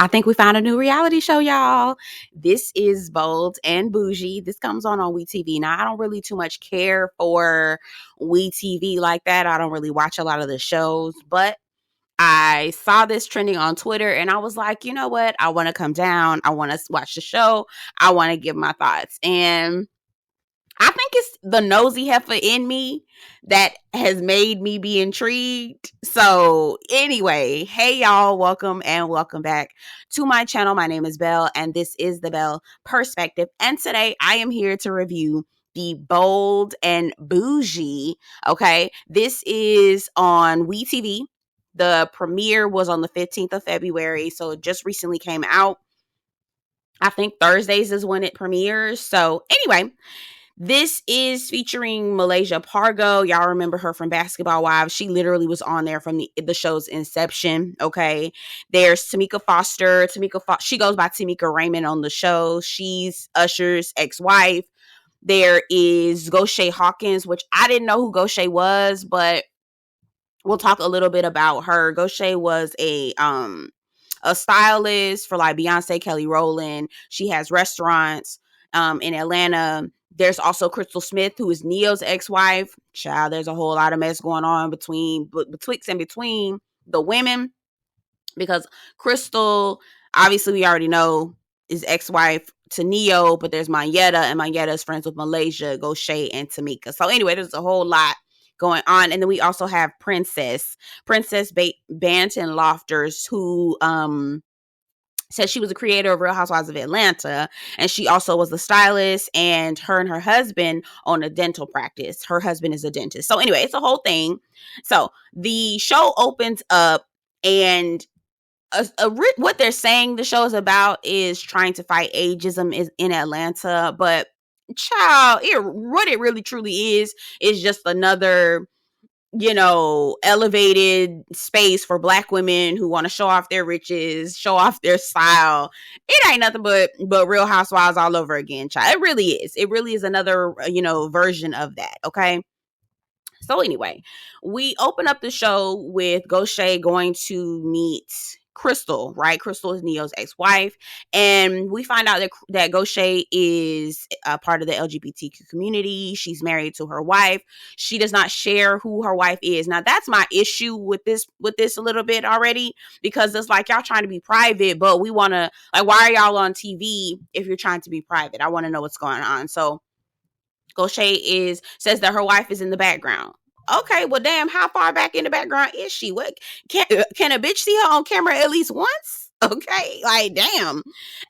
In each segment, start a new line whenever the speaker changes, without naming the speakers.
I think we found a new reality show, y'all. This is Bold and Bougie. This comes on WeTV. Now, I don't really too much care for WeTV like that. I don't really watch a lot of the shows, but I saw this trending on Twitter and I was like, you know what? I want to come down. I want to watch the show. I want to give my thoughts. And I think it's the nosy heifer in me that has made me be intrigued. So, anyway, hey y'all, welcome and welcome back to my channel. My name is Belle, and this is the Belle Perspective. And today I am here to review the Bold and Bougie. Okay, this is on WeTV. The premiere was on the 15th of February, so it just recently came out. I think Thursdays is when it premieres. So, anyway, this is featuring Malaysia Pargo. Y'all remember her from Basketball Wives. She literally was on there from the show's inception. Okay. There's Tameka Foster. She goes by Tameka Raymond on the show. She's Usher's ex-wife. There is Gocha Hawkins, which I didn't know who Gocha was, but we'll talk a little bit about her. Gocha was a stylist for like Beyonce, Kelly Rowland. She has restaurants in Atlanta. There's also Crystal Smith, who is Neo's ex-wife. Child, there's a whole lot of mess going on betwixt and between the women, because Crystal, obviously we already know, is ex-wife to Neo, but there's Mayetta, and Mayetta is friends with Malaysia, Gocha, and Tameka. So anyway, there's a whole lot going on. And then we also have Princess Banton Lofters, who said she was the creator of Real Housewives of Atlanta, and she also was the stylist, and her husband own a dental practice. Her husband is a dentist. So anyway, it's a whole thing. So the show opens up, and what they're saying the show is about is trying to fight ageism in Atlanta, but child, what it really truly is just another, elevated space for Black women who want to show off their riches, show off their style. It ain't nothing but Real Housewives all over again, child. It really is. It really is another, version of that. Okay. So anyway, we open up the show with Gocha going to meet Crystal, right? Crystal is Neo's ex-wife, and we find out that Gocha is a part of the LGBTQ community. She's married to her wife. She does not share who her wife is. Now, that's my issue with this a little bit already, because it's like y'all trying to be private, but we want to, like, why are y'all on TV if you're trying to be private? I want to know what's going on. So Gocha says that her wife is in the background. Okay, well, damn, how far back in the background is she? What can a bitch see her on camera at least once? Okay, like damn.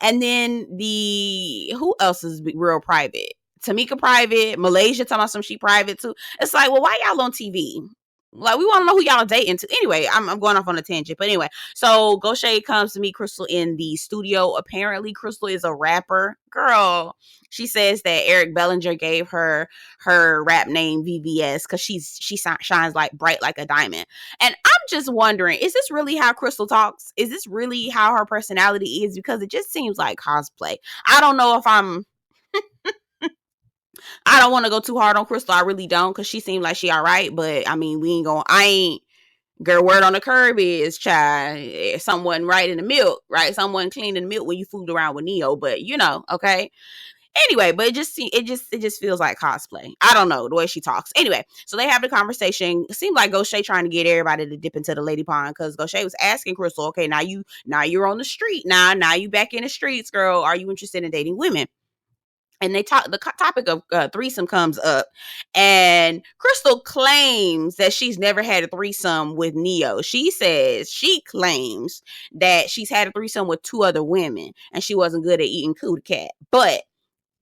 And then who else is real private? Tameka private, Malaysia talking about some she private too. It's like, well, why y'all on TV? Like, we want to know who y'all dating to. Anyway, I'm going off on a tangent. But anyway, so Gocha comes to meet Crystal in the studio. Apparently, Crystal is a rapper. Girl, she says that Eric Bellinger gave her rap name VVS because she shines like bright like a diamond. And I'm just wondering, is this really how Crystal talks? Is this really how her personality is? Because it just seems like cosplay. I don't know if I don't want to go too hard on Crystal. I really don't, because she seemed like she all right. But I mean, girl, word on the curb is, child, someone right in the milk, right? Someone cleaning the milk when you fooled around with Neo, but okay. Anyway, but it just feels like cosplay. I don't know the way she talks. Anyway, so they have the conversation. It seemed like Gocha trying to get everybody to dip into the lady pond, because Gocha was asking Crystal, okay, now you're on the street. Now you back in the streets, girl. Are you interested in dating women? And the topic of threesome comes up, and Crystal claims that she's never had a threesome with Neo. She claims that she's had a threesome with 2 other women, and she wasn't good at eating cootie cat. But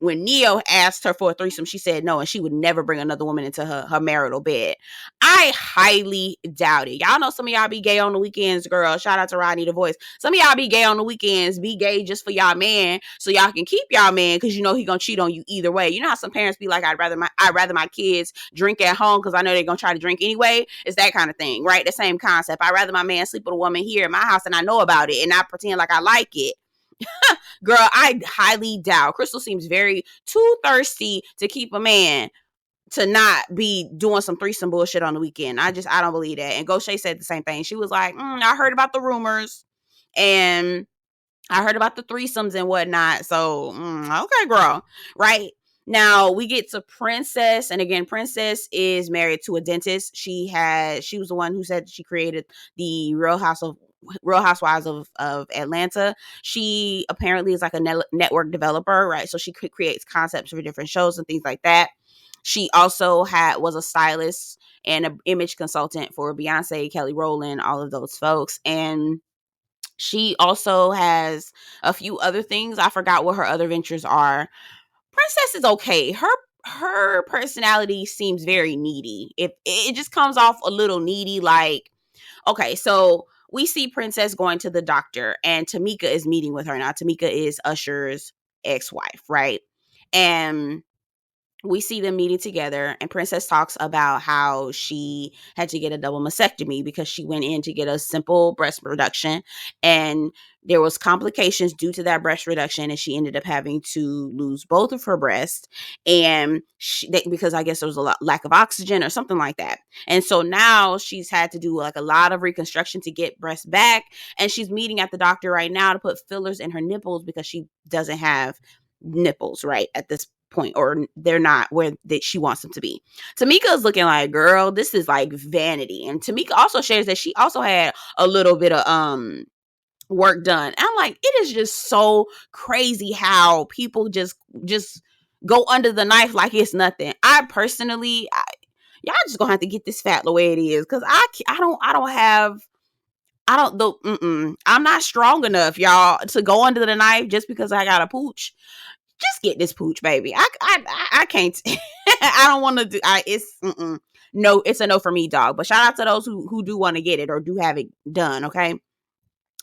when Neo asked her for a threesome, she said no, and she would never bring another woman into her marital bed. I highly doubt it. Y'all know some of y'all be gay on the weekends, girl. Shout out to Rodney the Voice. Some of y'all be gay on the weekends, be gay just for y'all man, so y'all can keep y'all man, because he gonna cheat on you either way. You know how some parents be like, I'd rather my kids drink at home because I know they're gonna try to drink anyway. It's that kind of thing, right? The same concept. I'd rather my man sleep with a woman here in my house and I know about it and not pretend like I like it. Girl, I highly doubt. Crystal seems very too thirsty to keep a man to not be doing some threesome bullshit on the weekend. I don't believe that. And Gocha said the same thing. She was like, I heard about the rumors, and I heard about the threesomes and whatnot. So, okay, girl. Right. Now we get to Princess. And again, Princess is married to a dentist. She was the one who said she created the Real Housewives of Atlanta. She apparently is like a network developer, right? So she creates concepts for different shows and things like that. She also was a stylist and an image consultant for Beyonce, Kelly Rowland, all of those folks. And she also has a few other things. I forgot what her other ventures are. Princess is okay. Her personality seems very needy. If it just comes off a little needy, like, okay, so we see Princess going to the doctor and Tameka is meeting with her. Now Tameka is Usher's ex-wife, right? And we see them meeting together, and Princess talks about how she had to get a double mastectomy because she went in to get a simple breast reduction, and there was complications due to that breast reduction, and she ended up having to lose both of her breasts, and because I guess there was a lack of oxygen or something like that. And so now she's had to do like a lot of reconstruction to get breasts back, and she's meeting at the doctor right now to put fillers in her nipples because she doesn't have nipples right at this point, or they're not where she wants them to be. Tameka is looking like, girl, this is like vanity. And Tameka also shares that she also had a little bit of work done. And I'm like, it is just so crazy how people just go under the knife like it's nothing. I personally, y'all just gonna have to get this fat the way it is, because I'm not strong enough, y'all, to go under the knife just because I got a pooch. Just get this pooch, baby. I can't. I don't want to do. No, it's a no for me, dog. But shout out to those who do want to get it or do have it done. Okay.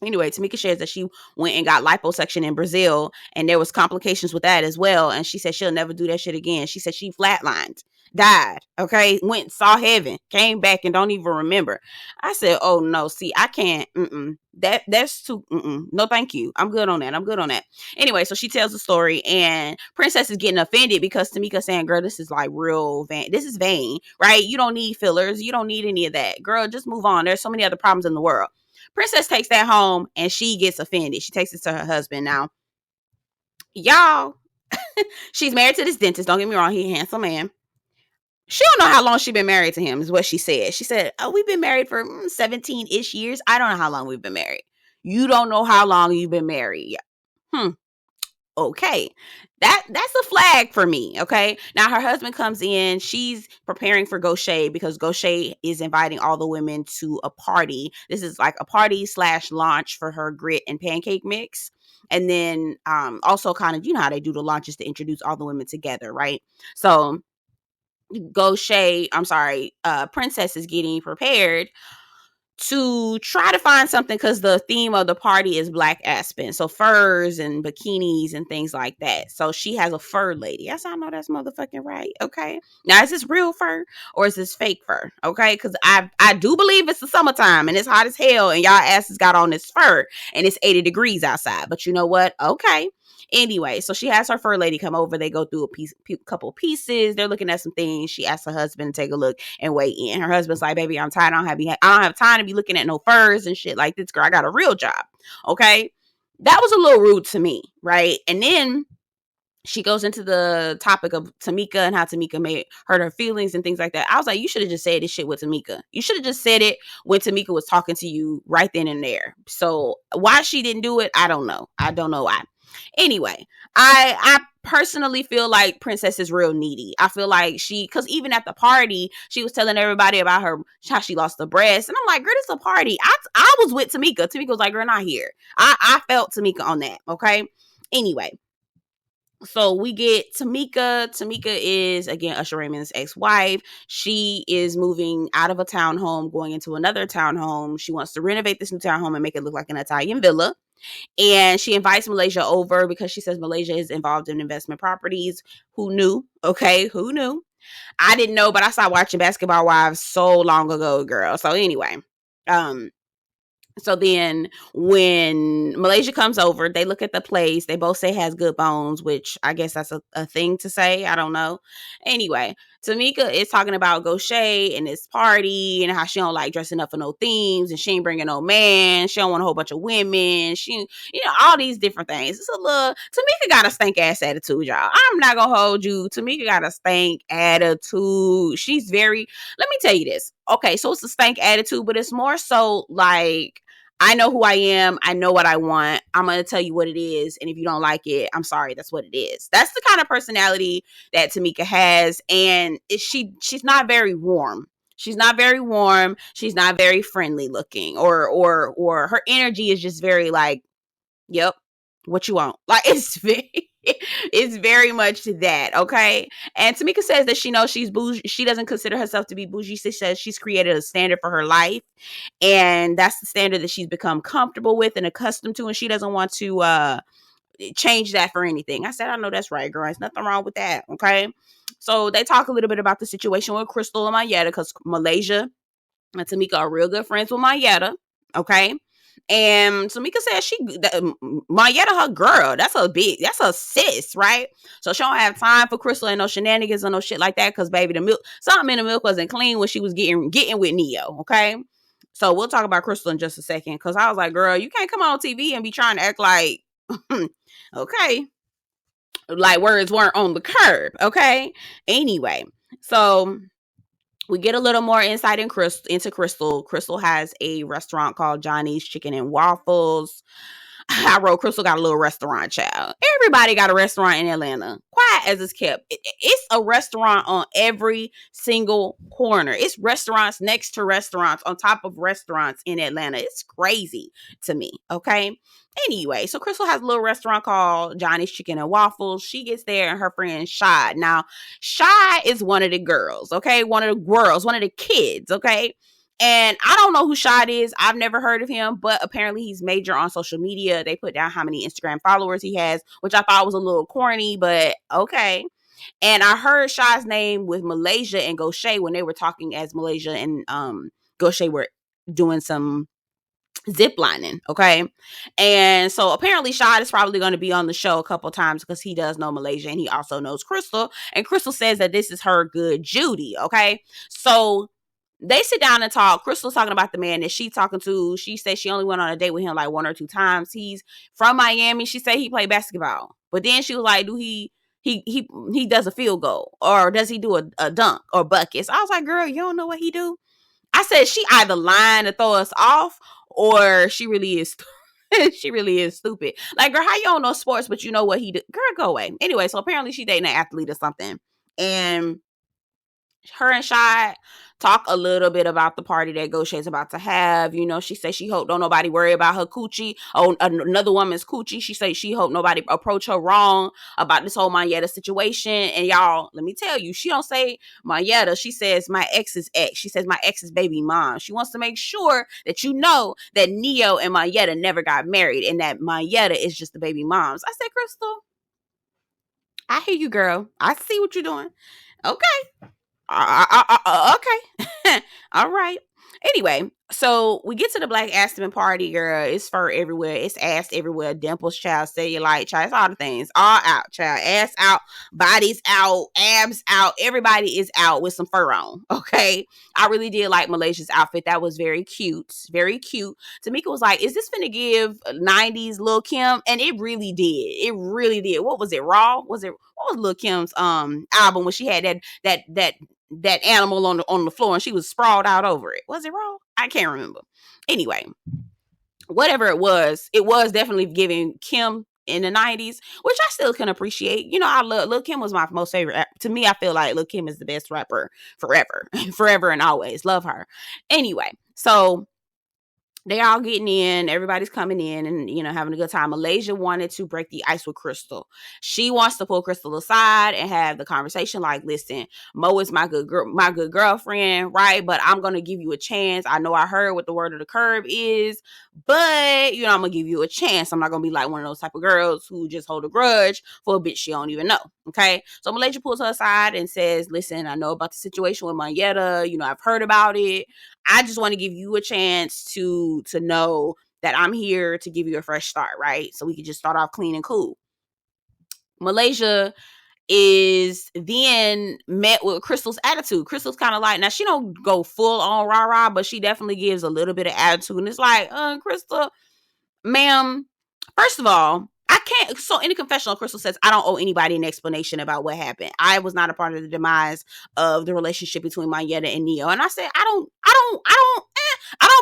Anyway, Tameka shares that she went and got liposuction in Brazil, and there was complications with that as well. And she said she'll never do that shit again. She said she flatlined, died, okay, went, saw heaven, came back, and don't even remember. I said, oh no, see, I can't. That's too. No, thank you. I'm good on that. I'm good on that. Anyway, so she tells the story, and Princess is getting offended because Tameka saying, "Girl, this is like real vain. This is vain, right? You don't need fillers. You don't need any of that, girl. Just move on. There's so many other problems in the world." Princess takes that home and she gets offended. She takes it to her husband. Now, y'all, she's married to this dentist. Don't get me wrong, he's a handsome man. She don't know how long she's been married to him, is what she said. She said, oh, we've been married for 17-ish years. I don't know how long we've been married. You don't know how long you've been married. Okay, that's a flag for me. Okay, now her husband comes in, she's preparing for Gocha because Gocha is inviting all the women to a party. This is like a party / launch for her grit and pancake mix. And then also kind of, you know how they do the launches to introduce all the women together, right? So Princess is getting prepared to try to find something because the theme of the party is Black Aspen. So furs and bikinis and things like that. So she has a fur lady. Yes, I know that's motherfucking right. Okay. Now, is this real fur or is this fake fur? Okay. Because I do believe it's the summertime and it's hot as hell and y'all asses got on this fur and it's 80 degrees outside. But you know what? Okay. Anyway, so she has her fur lady come over. They go through a couple pieces. They're looking at some things. She asks her husband to take a look and weigh in. Her husband's like, baby, I'm tired. I don't have time to be looking at no furs and shit like this, girl. I got a real job. Okay. That was a little rude to me. Right. And then she goes into the topic of Tameka and how Tameka may hurt her feelings and things like that. I was like, you should have just said this shit with Tameka. You should have just said it when Tameka was talking to you right then and there. So why she didn't do it, I don't know. I don't know why. Anyway, I personally feel like Princess is real needy. I feel like because even at the party, she was telling everybody about how she lost the breast. And I'm like, girl, this is a party. I was with Tameka. Tameka was like, girl, not here. I felt Tameka on that. Okay. Anyway. So we get Tameka. Tameka is, again, Usher Raymond's ex-wife. She is moving out of a townhome, going into another townhome. She wants to renovate this new townhome and make it look like an Italian villa. And she invites Malaysia over because she says Malaysia is involved in investment properties. Who knew? Okay, who knew? I didn't know, but I started watching Basketball Wives so long ago, girl. So anyway, so then when Malaysia comes over, they look at the place. They both say has good bones, which I guess that's a thing to say. I don't know. Anyway, Tameka is talking about Gocha and this party and how she don't like dressing up for no themes and she ain't bringing no man. She don't want a whole bunch of women. She, all these different things. It's a little, Tameka got a stank ass attitude, y'all. I'm not gonna hold you. Tameka got a stank attitude. She's very, let me tell you this. Okay, so it's a stank attitude, but it's more so like, I know who I am. I know what I want. I'm going to tell you what it is. And if you don't like it, I'm sorry. That's what it is. That's the kind of personality that Tameka has. And she's not very warm. She's not very warm. She's not very friendly looking, or her energy is just very like, yep, what you want. Like, it's very much that, okay? And Tameka says that she knows she's bougie. She doesn't consider herself to be bougie. She says she's created a standard for her life, and that's the standard that she's become comfortable with and accustomed to, and she doesn't want to change that for anything. I said, I know that's right, girl. There's nothing wrong with that, okay? So they talk a little bit about the situation with Crystal and Mayetta, because Malaysia and Tameka are real good friends with Mayetta, okay? And Tameka said Mayetta her girl. That's a sis, right? So she don't have time for Crystal and no shenanigans or no shit like that, because baby, something in the milk wasn't clean when she was getting with Neo, okay? So we'll talk about Crystal in just a second, because I was like, girl, you can't come on TV and be trying to act like, okay, like words weren't on the curb, okay? Anyway, so we get a little more insight into Crystal. Crystal has a restaurant called Johnny's Chicken and Waffles. I wrote Crystal got a little restaurant, child. Everybody got a restaurant in Atlanta. Quiet as it's kept. It's a restaurant on every single corner. It's restaurants next to restaurants on top of restaurants in Atlanta. It's crazy to me, okay? Anyway, so Crystal has a little restaurant called Johnny's Chicken and Waffles. She gets there and her friend Shad. Now, Shad is one of the girls, okay? One of the kids, okay? And I don't know who Shad is. I've never heard of him, but apparently he's major on social media. They put down how many Instagram followers he has, which I thought was a little corny, but okay. And I heard Shad's name with Malaysia and Gocha when they were talking, as Malaysia and Gocha were doing some zip lining, okay? And so apparently Shad is probably going to be on the show a couple times, because he does know Malaysia and he also knows Crystal. And Crystal says that this is her good Judy, okay? So they sit down and talk. Crystal's talking about the man that she's talking to. She says she only went on a date with him like 1 or 2 times. He's from Miami. She said he played basketball. But then she was like, do he does a field goal, or does he do a dunk or buckets? I was like, girl, you don't know what he do? I said she either lying to throw us off, or she really is she really is stupid. Like, girl, how you don't know sports but you know what he do? Girl, go away. Anyway, so apparently she dating an athlete or something. And her and Shad talk a little bit about the party that Gocha is about to have. She says she hope don't nobody worry about her coochie. Oh, another woman's coochie. She says she hope nobody approach her wrong about this whole Mayetta situation. And y'all, let me tell you, she don't say Mayetta. She says my ex's ex. She says my ex's baby mom. She wants to make sure that you know that Neo and Mayetta never got married and that Mayetta is just the baby moms. I said, Crystal, I hear you, girl. I see what you're doing. Okay. Okay. All right. Anyway, so we get to the Black Aspen party, girl. It's fur everywhere. It's ass everywhere. Dimples, child. Cellulite, child. It's all the things. All out, child. Ass out. Bodies out. Abs out. Everybody is out with some fur on. Okay. I really did like Malaysia's outfit. That was very cute. Very cute. Tameka was like, is this finna give 90s Lil' Kim? And it really did. It really did. What was it? Raw? What was Lil' Kim's album when she had that animal on the floor and she was sprawled out over it? Was it Raw? I can't remember. Anyway, whatever it was definitely giving Kim in the 90s, which I still can appreciate. I love Lil' Kim. Was my most favorite. To me, I feel like Lil' Kim is the best rapper forever. Forever and always. Love her. Anyway, so they all getting in, everybody's coming in and, having a good time. Malaysia wanted to break the ice with Crystal. She wants to pull Crystal aside and have the conversation like, listen, Mo is my good girlfriend, right? But I'm going to give you a chance. I know I heard what the word of the curb is, but, I'm going to give you a chance. I'm not going to be like one of those type of girls who just hold a grudge for a bitch she don't even know, okay? So Malaysia pulls her aside and says, listen, I know about the situation with Mayetta. I've heard about it. I just want to give you a chance to know that I'm here to give you a fresh start, right? So we can just start off clean and cool. Malaysia is then met with Crystal's attitude. Crystal's kind of like, now she don't go full on rah-rah, but she definitely gives a little bit of attitude. And it's like, Crystal, ma'am, first of all, I can't. So in the confessional, Crystal says, I don't owe anybody an explanation about what happened. I was not a part of the demise of the relationship between Mayetta and Neo. And I said, I don't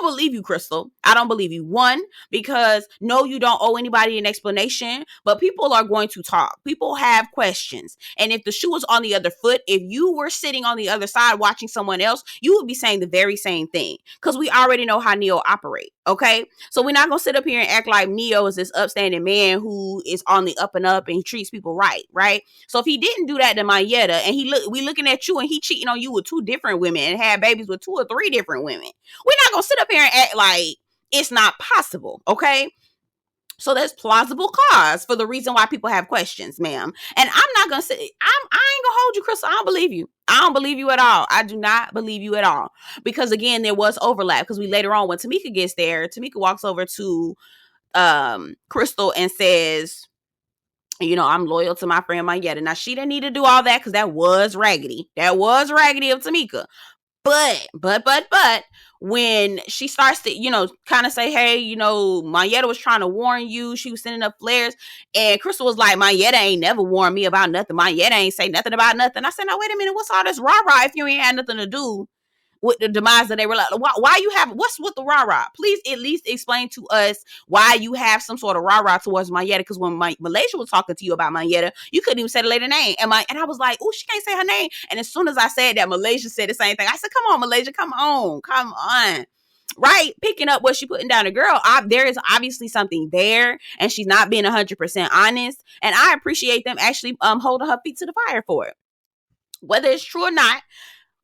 believe you, Crystal. I don't believe you. One, because no, you don't owe anybody an explanation, but people are going to talk. People have questions. And if the shoe was on the other foot, if you were sitting on the other side watching someone else, you would be saying the very same thing, because we already know how Neo operate. Okay. So we're not going to sit up here and act like Neo is this upstanding man who is on the up and up and he treats people right. Right. So if he didn't do that to Mayetta, and we looking at you and he cheating on you with 2 different women and had babies with 2 or 3 different women, we're not going to sit up here and act like it's not possible. Okay. So there's plausible cause for the reason why people have questions, ma'am. And I'm not going to say, I ain't going to hold you, Crystal. I don't believe you. I don't believe you at all. I do not believe you at all. Because again, there was overlap, because we later on, when Tameka gets there, Tameka walks over to Crystal and says, you know, I'm loyal to my friend Mayetta. Now, she didn't need to do all that, because that was raggedy. That was raggedy of Tameka. But when she starts to, you know, kind of say, hey, you know, Mayetta was trying to warn you. She was sending up flares. And Crystal was like, Mayetta ain't never warned me about nothing. Mayetta ain't say nothing about nothing. I said, now, wait a minute. What's all this rah-rah if you ain't had nothing to do with the demise that they were like? Why you have, what's with the rah-rah? Please at least explain to us why you have some sort of rah-rah towards Mayetta. Because when Malaysia was talking to you about Mayetta, you couldn't even say the lady name. And I was like, oh, she can't say her name. And as soon as I said that, Malaysia said the same thing. I said, come on, Malaysia, come on. Right? Picking up what she putting down. The girl, there is obviously something there, and she's not being 100% honest. And I appreciate them actually holding her feet to the fire for it. Whether it's true or not,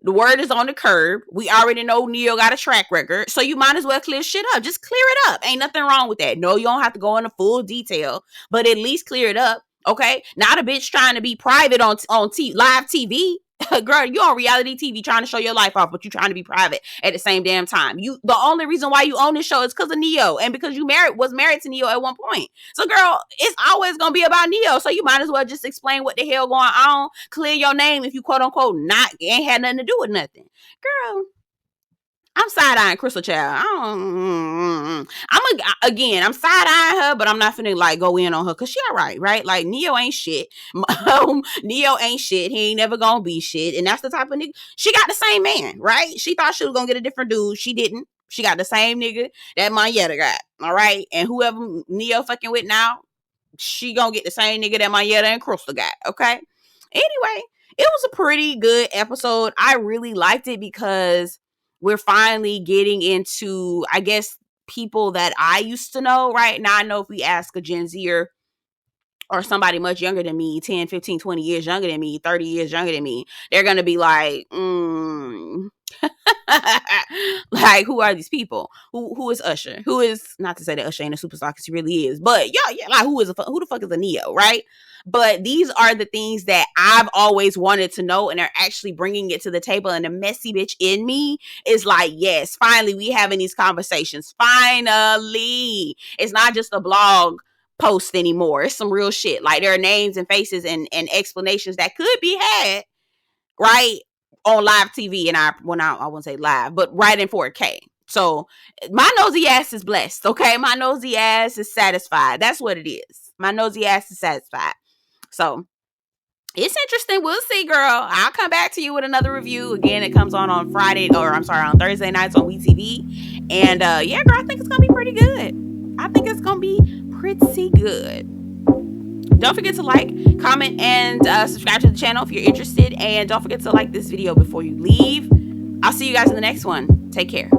the word is on the curb. We already know Neo got a track record, so you might as well clear shit up. Just clear it up. Ain't nothing wrong with that. No, you don't have to go into full detail, but at least clear it up. Okay? Not a bitch trying to be private on live TV. Girl, you on reality TV trying to show your life off, but you trying to be private at the same damn time. The only reason why you own this show is because of Neo, and because you was married to Neo at one point. So, girl, it's always gonna be about Neo. So you might as well just explain what the hell going on. Clear your name if you quote unquote ain't had nothing to do with nothing, girl. I'm side-eyeing Crystal, child. I'm side-eyeing her, but I'm not finna like go in on her, because she all right? Like, Neo ain't shit. Neo ain't shit. He ain't never gonna be shit. And that's the type of nigga. She got the same man, right? She thought she was gonna get a different dude. She didn't. She got the same nigga that Mayetta got, all right? And whoever Neo fucking with now, she gonna get the same nigga that Mayetta and Crystal got, okay? Anyway, it was a pretty good episode. I really liked it, because we're finally getting into, I guess, people that I used to know, right? Now, I know if we ask a Gen Zer or somebody much younger than me, 10, 15, 20 years younger than me, 30 years younger than me, they're going to be like, like, who are these people? Who is Usher? Who is, not to say that Usher ain't a superstar, because he really is, but yeah, like, who the fuck is a Neo, right? But these are the things that I've always wanted to know, and are actually bringing it to the table. And the messy bitch in me is like, yes, finally we having these conversations. Finally, it's not just a blog post anymore. It's some real shit. Like, there are names and faces and explanations that could be had, right, on live TV. And I won't say live, but right in 4K. So my nosy ass is blessed. Okay, my nosy ass is satisfied. That's what it is. My nosy ass is satisfied. So it's interesting. We'll see, girl. I'll come back to you with another review. Again, it comes on on Thursday nights on WeTV. And yeah, girl, I think it's gonna be pretty good. Pretty good. Don't forget to like, comment, and subscribe to the channel if you're interested. And don't forget to like this video before you leave. I'll see you guys in the next one. Take care.